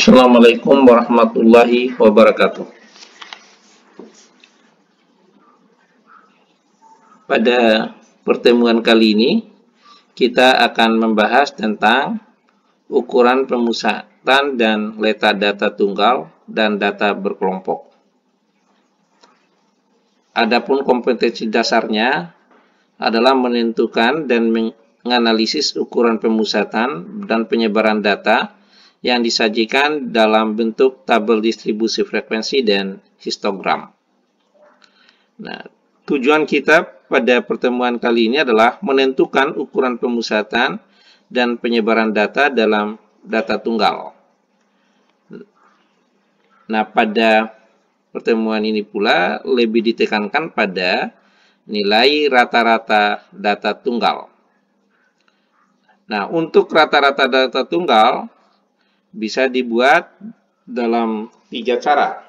Assalamualaikum warahmatullahi wabarakatuh. Pada pertemuan kali ini, kita akan membahas tentang ukuran pemusatan dan letak data tunggal dan data berkelompok. Adapun kompetensi dasarnya adalah menentukan dan menganalisis ukuran pemusatan dan penyebaran data yang disajikan dalam bentuk tabel distribusi frekuensi dan histogram. Nah, tujuan kita pada pertemuan kali ini adalah menentukan ukuran pemusatan dan penyebaran data dalam data tunggal. Nah, pada pertemuan ini pula lebih ditekankan pada nilai rata-rata data tunggal. Nah, untuk rata-rata data tunggal bisa dibuat dalam 3 cara.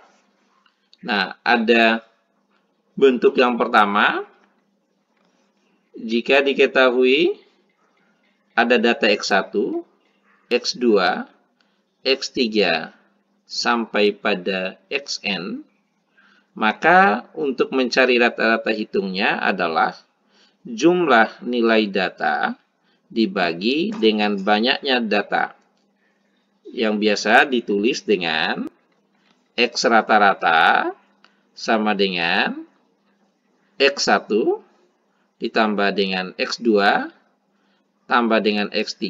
Nah, ada bentuk yang pertama, jika diketahui ada data X1, X2, X3, sampai pada Xn, maka untuk mencari rata-rata hitungnya adalah jumlah nilai data dibagi dengan banyaknya data, yang biasa ditulis dengan X rata-rata sama dengan X1 ditambah dengan X2 tambah dengan X3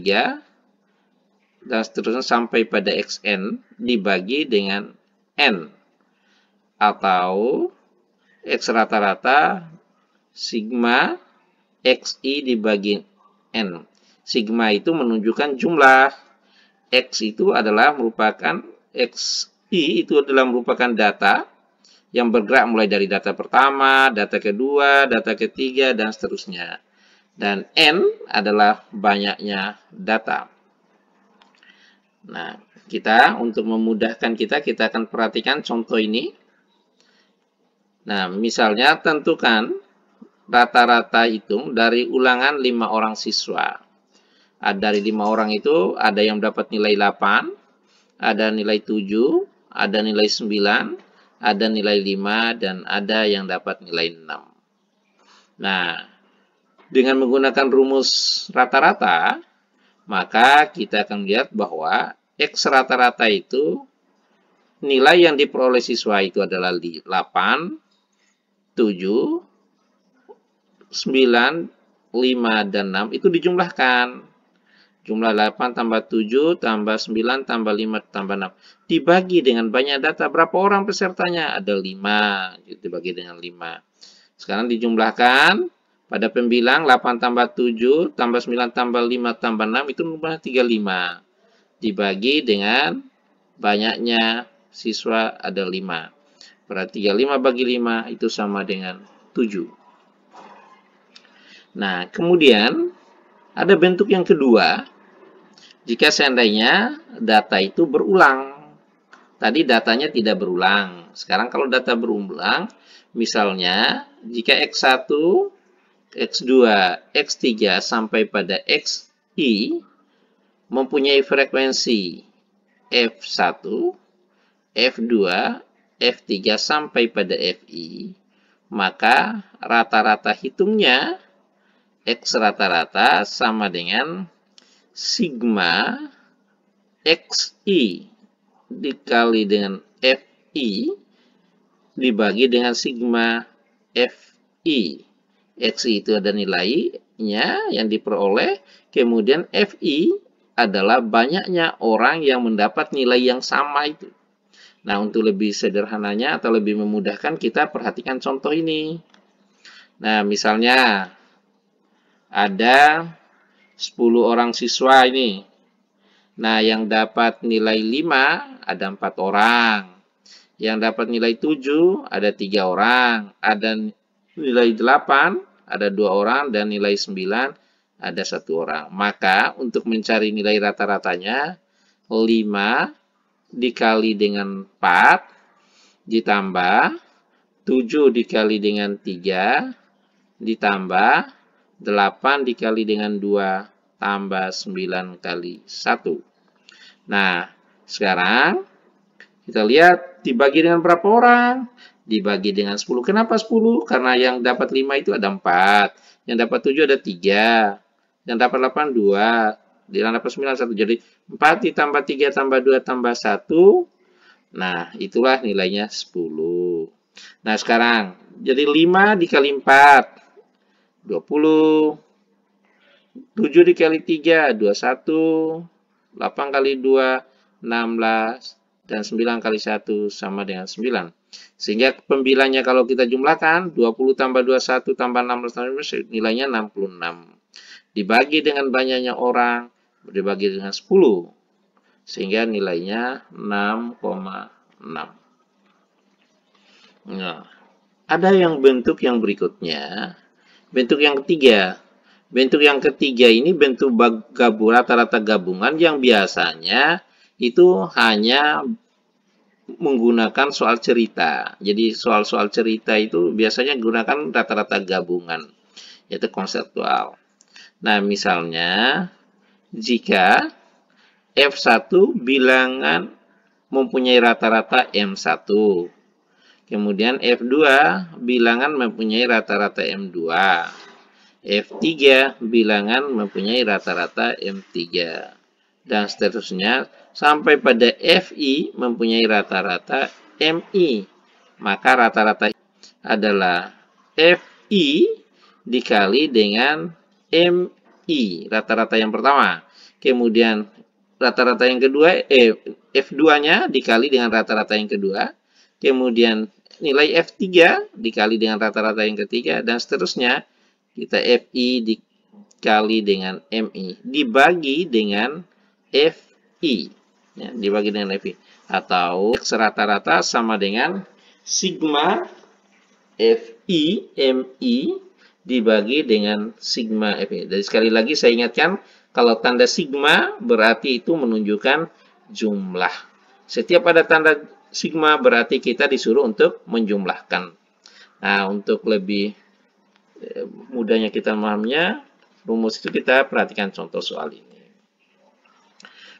dan seterusnya sampai pada Xn dibagi dengan N, atau X rata-rata sigma Xi dibagi N. Sigma itu menunjukkan jumlah, X itu adalah merupakan Xi itu adalah merupakan data yang bergerak mulai dari data pertama, data kedua, data ketiga, dan seterusnya. Dan N adalah banyaknya data. Nah, untuk memudahkan kita akan perhatikan contoh ini. Nah, misalnya tentukan rata-rata hitung dari ulangan 5 orang siswa. Dari 5 orang itu ada yang dapat nilai 8, ada nilai 7, ada nilai 9, ada nilai 5, dan ada yang dapat nilai 6. Nah, dengan menggunakan rumus rata-rata, maka kita akan lihat bahwa X rata-rata itu nilai yang diperoleh siswa itu adalah 8, 7, 9, 5, dan 6 itu dijumlahkan. Jumlah 8 tambah 7 tambah 9 tambah 5 tambah 6. Dibagi dengan banyak data. Berapa orang pesertanya? Ada 5. Dibagi dengan 5. Sekarang dijumlahkan. Pada pembilang 8 tambah 7 tambah 9 tambah 5 tambah 6 itu jumlah 35. Dibagi dengan banyaknya siswa ada 5. Berarti 35 bagi 5 itu sama dengan 7. Nah, kemudian ada bentuk yang kedua, jika seandainya data itu berulang. Tadi datanya tidak berulang. Sekarang kalau data berulang, misalnya jika X1, X2, X3 sampai pada Xi mempunyai frekuensi F1, F2, F3 sampai pada Fi, maka rata-rata hitungnya X rata-rata sama dengan sigma Xi dikali dengan Fi dibagi dengan sigma Fi. Xi itu ada nilainya yang diperoleh, kemudian Fi adalah banyaknya orang yang mendapat nilai yang sama itu. Nah, untuk lebih sederhananya atau lebih memudahkan, kita perhatikan contoh ini. Nah, misalnya ada 10 orang siswa ini. Nah, yang dapat nilai 5 ada 4 orang. Yang dapat nilai 7 ada 3 orang. Ada nilai 8 ada 2 orang. Dan nilai 9 ada 1 orang. Maka untuk mencari nilai rata-ratanya 5 dikali dengan 4 ditambah 7 dikali dengan 3 ditambah 8 dikali dengan 2 tambah 9 kali 1. Nah, Sekarang kita lihat dibagi dengan berapa orang? Dibagi dengan 10. Kenapa 10? Karena yang dapat 5 itu ada 4. Yang dapat 7 ada 3. Yang dapat 8, 2. Yang dapat 9, 1. Jadi 4 ditambah 3 tambah 2 tambah 1. Nah, itulah nilainya 10. Nah, sekarang jadi 5 dikali 4. 20. 7 dikali 3, 21. 8 kali 2, 16. Dan 9 kali 1 sama dengan 9. Sehingga pembilangnya kalau kita jumlahkan, 20 tambah 21 tambah 16 tambah 19, nilainya 66. Dibagi dengan banyaknya orang, dibagi dengan 10. Sehingga nilainya 6,6. Nah, ada yang bentuk yang berikutnya. Bentuk yang ketiga. Bentuk yang ketiga ini bentuk rata-rata gabungan yang biasanya itu hanya menggunakan soal cerita. Jadi soal-soal cerita itu biasanya gunakan rata-rata gabungan, yaitu konseptual. Nah, misalnya jika F1 bilangan mempunyai rata-rata M1, kemudian F2 bilangan mempunyai rata-rata M2, F3 bilangan mempunyai rata-rata M3, dan seterusnya sampai pada FI mempunyai rata-rata MI. Maka rata-rata adalah FI dikali dengan MI, rata-rata yang pertama. Kemudian rata-rata yang kedua, F2-nya dikali dengan rata-rata yang kedua. Kemudian nilai F3 dikali dengan rata-rata yang ketiga, dan seterusnya. Kita FI dikali dengan MI dibagi dengan FI. Ya, dibagi dengan FI. Atau rata-rata sama dengan sigma FI MI dibagi dengan sigma FI. Jadi sekali lagi saya ingatkan, kalau tanda sigma berarti itu menunjukkan jumlah. Setiap ada tanda sigma berarti kita disuruh untuk menjumlahkan. Nah, untuk lebih mudahnya kita memahaminya, rumus itu kita perhatikan contoh soal ini.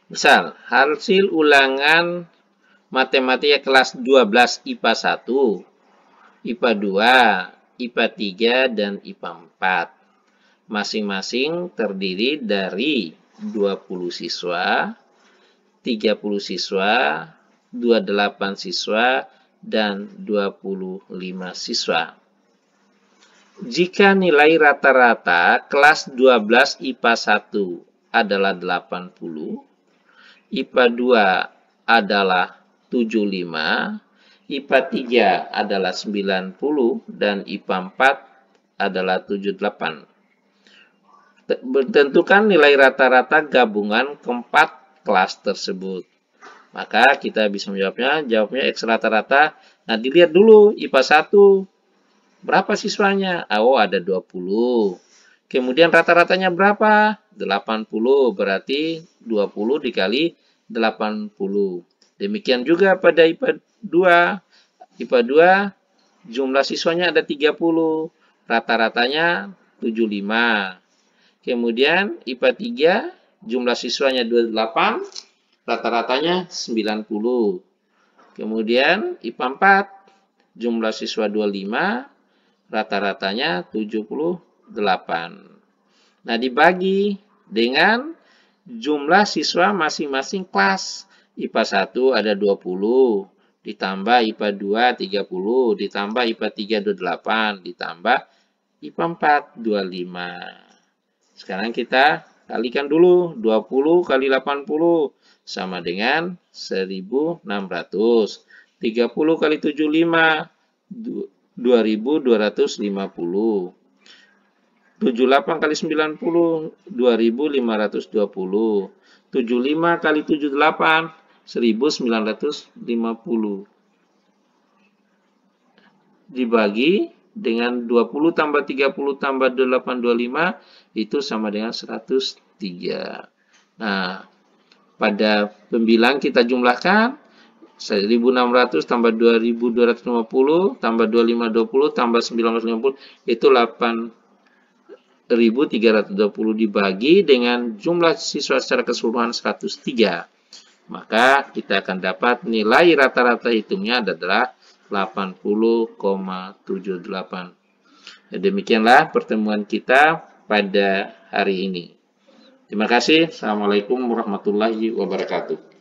Misal, hasil ulangan matematika kelas 12 IPA 1, IPA 2, IPA 3, dan IPA 4. Masing-masing terdiri dari 20 siswa, 30 siswa, 28 siswa, dan 25 siswa. Jika nilai rata-rata kelas 12 IPA 1 adalah 80, IPA 2 adalah 75, IPA 3 adalah 90, dan IPA 4 adalah 78. Tentukan nilai rata-rata gabungan keempat kelas tersebut. Maka kita bisa jawabnya X rata-rata. Nah, dilihat dulu IPA 1. Berapa siswanya? Oh, ada 20. Kemudian rata-ratanya berapa? 80. Berarti 20 dikali 80. Demikian juga pada IPA 2. IPA 2 jumlah siswanya ada 30. Rata-ratanya 75. Kemudian IPA 3 jumlah siswanya 28. Rata-ratanya 90. Kemudian IPA 4 jumlah siswa 25. Rata-ratanya 78. Nah, dibagi dengan jumlah siswa masing-masing kelas. IPA 1 ada 20, ditambah IPA 2 30, ditambah IPA 3 28, ditambah IPA 4 25. Sekarang kita kalikan dulu, 20 kali 80 sama dengan 1600. 30 kali 75, 2250. 78 kali 90, 2520. 75 kali 78, 1950. Dibagi dengan 20 tambah 30 tambah 825, itu sama dengan 103. Nah, pada pembilang kita jumlahkan 1600 tambah 2250 tambah 2520 tambah 1950 itu 8320 dibagi dengan jumlah siswa secara keseluruhan 103. maka kita akan dapat nilai rata-rata hitungnya adalah 80,78. Demikianlah pertemuan kita pada hari ini. Terima kasih. Assalamualaikum warahmatullahi wabarakatuh.